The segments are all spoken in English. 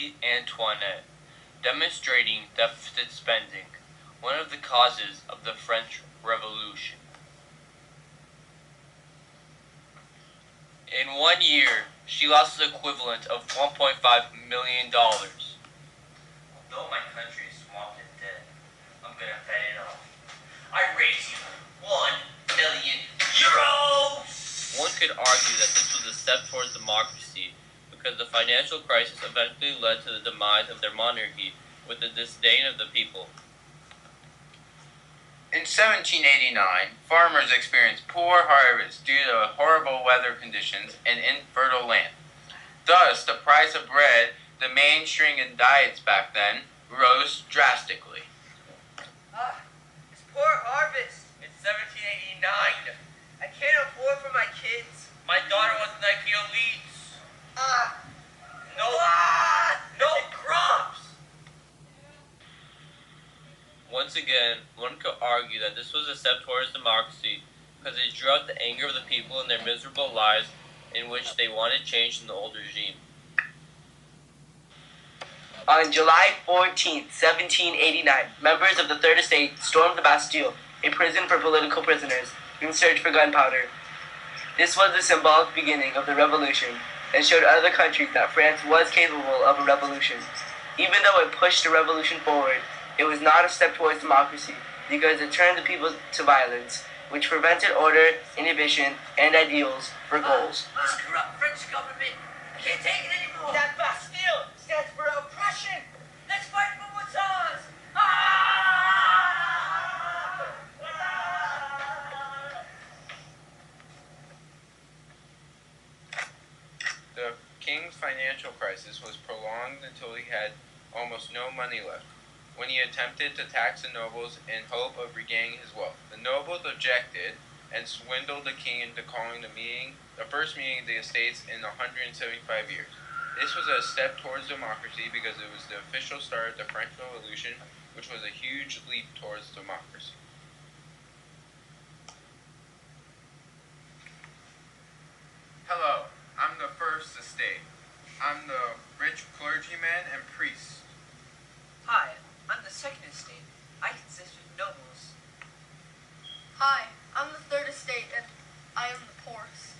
Marie Antoinette, demonstrating deficit spending, one of the causes of the French Revolution. In 1 year, she lost the equivalent of $1.5 million. Though my country is swamped in debt, I'm gonna pay it off. I raise you €1 million! One could argue that this was a step towards democracy, because the financial crisis eventually led to the demise of their monarchy with the disdain of the people. In 1789, farmers experienced poor harvests due to horrible weather conditions and infertile land. Thus, the price of bread, the mainstream in diets back then, rose drastically. It's poor harvest. It's 1789. I can't afford for my kids. My daughter was Nike Elites. No crops! Once again, one could argue that this was a step towards democracy because it drew out the anger of the people in their miserable lives in which they wanted change in the old regime. On July 14, 1789, members of the Third Estate stormed the Bastille, a prison for political prisoners, in search for gunpowder. This was the symbolic beginning of the revolution and showed other countries that France was capable of a revolution. Even though it pushed the revolution forward, it was not a step towards democracy because it turned the people to violence, which prevented order, inhibition, and ideals for goals. This corrupt French government, I can't take it anymore. That Bastille stands for oppression. Let's fight for what's ours. The king's financial crisis was prolonged until he had almost no money left, when he attempted to tax the nobles in hope of regaining his wealth. The nobles objected and swindled the king into calling the first meeting of the estates in 175 years. This was a step towards democracy because it was the official start of the French Revolution, which was a huge leap towards democracy. Hello, I'm the First Estate. I'm the rich clergyman and priest. Hi, I'm the Second Estate. I consist of nobles. Hi, I'm the Third Estate, and I am the poorest.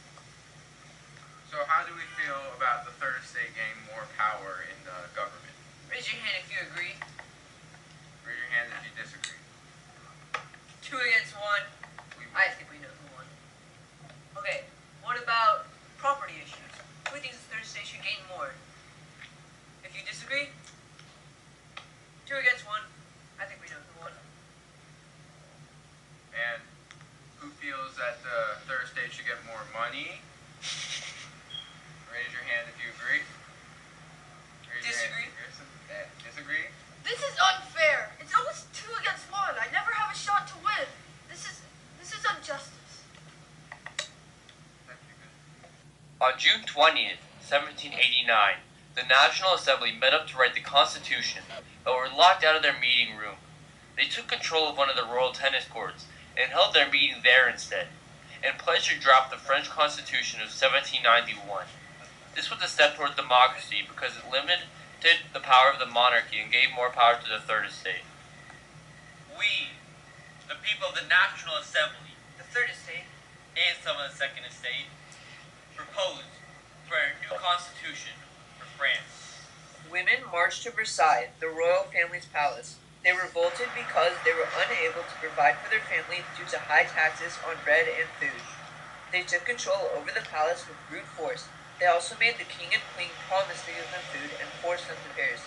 So how do we feel about the Third Estate getting more power in the government? Raise your hand if you agree. Raise your hand if you disagree. 2 against 1. I think we know who won. Okay, what about property issues? Who thinks the Third Estate should gain more? If you disagree, 2 against 1. I think we know who won. And who feels that the Third Estate should get more money? Raise your hand if you agree. Disagree? Disagree? This is unfair. It's always 2 against 1. I never have a shot to win. This is injustice. On June 20th, 1789, the National Assembly met up to write the Constitution, but were locked out of their meeting room. They took control of one of the royal tennis courts and held their meeting there instead, and pledged to drop the French Constitution of 1791. This was a step towards democracy because it limited the power of the monarchy and gave more power to the Third Estate. We, the people of the National Assembly, The Third Estate? and some of the Second Estate, proposed for a new constitution for France. Women marched to Versailles, the royal family's palace. They revolted because they were unable to provide for their family due to high taxes on bread and food. They took control over the palace with brute force. They also made the king and queen promise to give them food and forced them to Paris.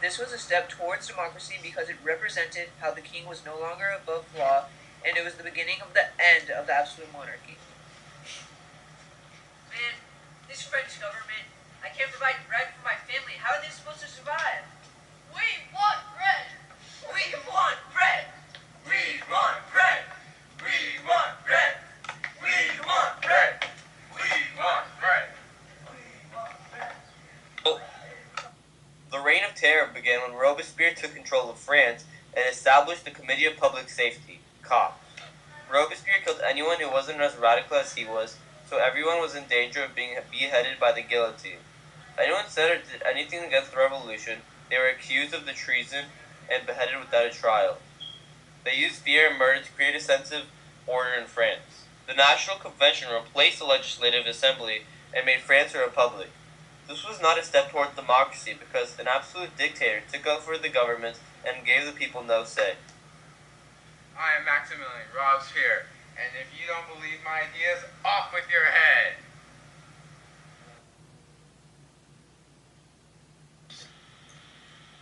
This was a step towards democracy because it represented how the king was no longer above law, and it was the beginning of the end of the absolute monarchy. Man, this French government, I can't provide bread for my family. How are they supposed to survive? We want bread. We want bread! We want bread! We want bread! We want bread! We want bread! The Reign of Terror began when Robespierre took control of France and established the Committee of Public Safety, COP. Robespierre killed anyone who wasn't as radical as he was, so everyone was in danger of being beheaded by the guillotine. If anyone said or did anything against the revolution, they were accused of the treason and beheaded without a trial. They used fear and murder to create a sense of order in France. The National Convention replaced the Legislative Assembly and made France a republic. This was not a step toward democracy because an absolute dictator took over the government and gave the people no say. I am Maximilian Robespierre, and if you don't believe my ideas, off with your head!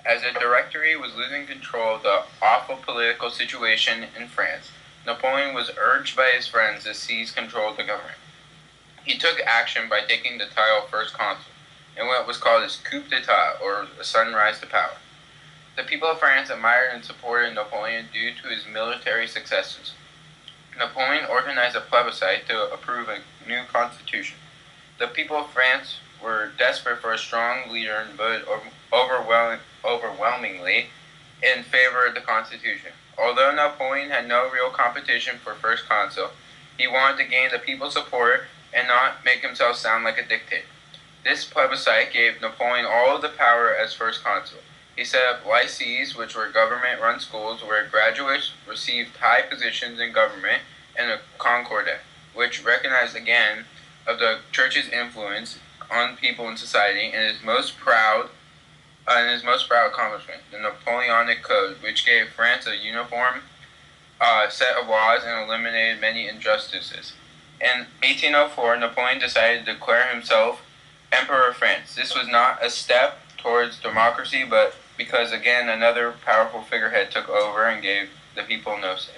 As the Directory was losing control of the awful political situation in France, Napoleon was urged by his friends to seize control of the government. He took action by taking the title First Consul, in what was called his coup d'etat, or a sudden rise to power. The people of France admired and supported Napoleon due to his military successes. Napoleon organized a plebiscite to approve a new constitution. The people of France were desperate for a strong leader and voted overwhelmingly in favor of the constitution. Although Napoleon had no real competition for first consul, he wanted to gain the people's support and not make himself sound like a dictator. This plebiscite gave Napoleon all of the power as first consul. He set up lycées, which were government-run schools where graduates received high positions in government, and a Concordat, which recognized again of the church's influence on people in society, and his most proud accomplishment, the Napoleonic Code, which gave France a uniform set of laws and eliminated many injustices. In 1804, Napoleon decided to declare himself Emperor of France. This was not a step towards democracy, but because, again, another powerful figurehead took over and gave the people no say.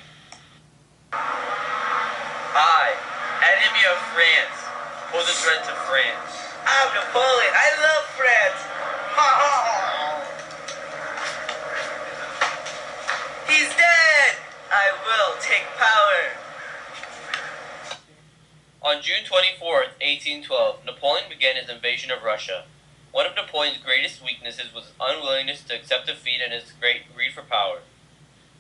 I, enemy of France, hold the threat to France. I'm Napoleon. I love France. He's dead. I will take power. On June 24th, 1812, Napoleon began his invasion of Russia. One of Napoleon's greatest weaknesses was his unwillingness to accept defeat and his great greed for power.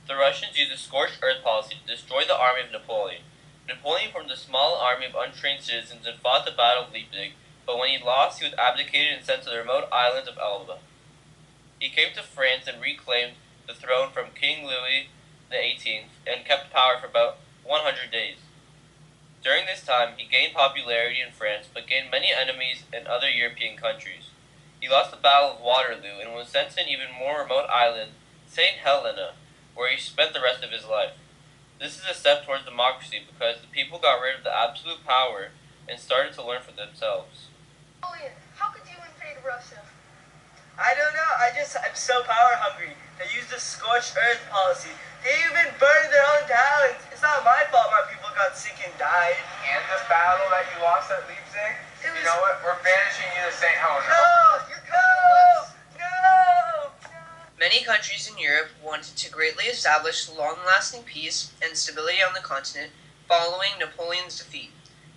The Russians used a scorched earth policy to destroy the army of Napoleon. Napoleon formed a small army of untrained citizens and fought the Battle of Leipzig, but when he lost, he was abdicated and sent to the remote islands of Elba. He came to France and reclaimed the throne from King Louis XVIII and kept power for about 100 days. During this time, he gained popularity in France, but gained many enemies in other European countries. He lost the Battle of Waterloo and was sent to an even more remote island, St. Helena, where he spent the rest of his life. This is a step towards democracy because the people got rid of the absolute power and started to learn for themselves. Napoleon, how could you invade Russia? I don't know. I'm so power hungry. They used the scorched earth policy. They even burned their own towns. It's not my fault my people got sick and died. And this battle that you lost at Leipzig, you know what? We're banishing you to St. Helena. No! Many countries in Europe wanted to greatly establish long-lasting peace and stability on the continent following Napoleon's defeat.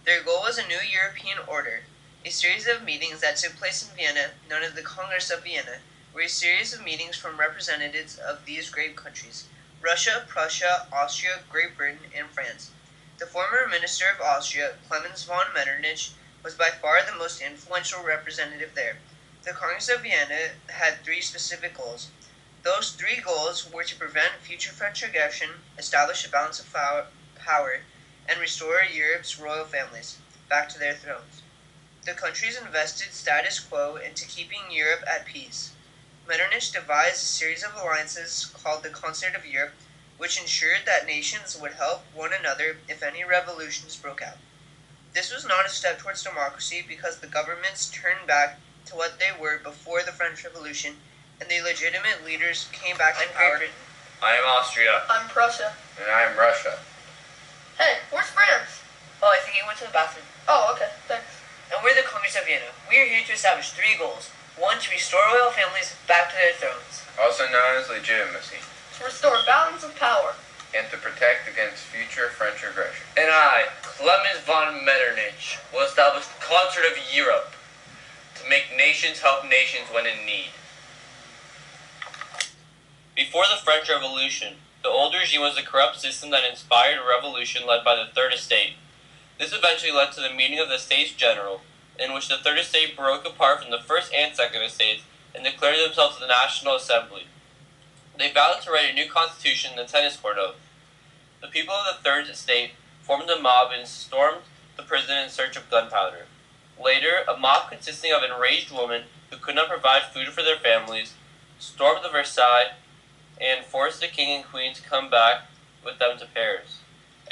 Their goal was a new European order. A series of meetings that took place in Vienna, known as the Congress of Vienna, were a series of meetings from representatives of these great countries: Russia, Prussia, Austria, Great Britain, and France. The former Minister of Austria, Clemens von Metternich, was by far the most influential representative there. The Congress of Vienna had three specific goals. Those three goals were to prevent future French aggression, establish a balance of power, and restore Europe's royal families back to their thrones. The countries invested status quo into keeping Europe at peace. Metternich devised a series of alliances called the Concert of Europe, which ensured that nations would help one another if any revolutions broke out. This was not a step towards democracy because the governments turned back to what they were before the French Revolution, and the legitimate leaders came back to power. I am Austria. I'm Prussia. And I am Russia. Hey, where's France? Oh, I think he went to the bathroom. Oh, okay, thanks. And we're the Congress of Vienna. We are here to establish three goals. One, to restore royal families back to their thrones. Also known as legitimacy. To restore balance of power. And to protect against future French aggression. And I, Clemens von Metternich, will establish the Concert of Europe to make nations help nations when in need. Before the French Revolution, the old regime was a corrupt system that inspired a revolution led by the Third Estate. This eventually led to the meeting of the States General, in which the Third Estate broke apart from the First and Second Estates and declared themselves the National Assembly. They vowed to write a new constitution in the tennis court oath. The people of the Third Estate formed a mob and stormed the prison in search of gunpowder. Later, a mob consisting of enraged women who could not provide food for their families stormed the Versailles and forced the king and queen to come back with them to Paris.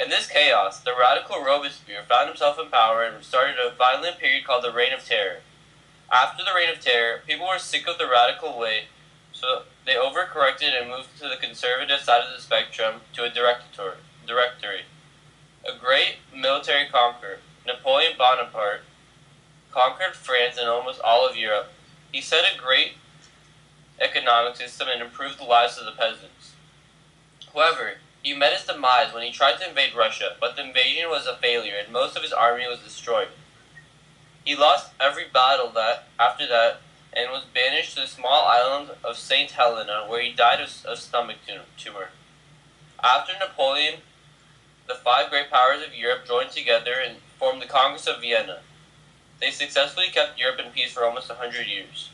In this chaos, the radical Robespierre found himself in power and started a violent period called the Reign of Terror. After the Reign of Terror, people were sick of the radical way, so they overcorrected and moved to the conservative side of the spectrum to a directory. A great military conqueror, Napoleon Bonaparte, conquered France and almost all of Europe. He set a great economic system and improved the lives of the peasants. However, he met his demise when he tried to invade Russia, but the invasion was a failure and most of his army was destroyed. He lost every battle after that and was banished to the small island of St. Helena, where he died of stomach tumor. After Napoleon, the five great powers of Europe joined together and formed the Congress of Vienna. They successfully kept Europe in peace for almost 100 years.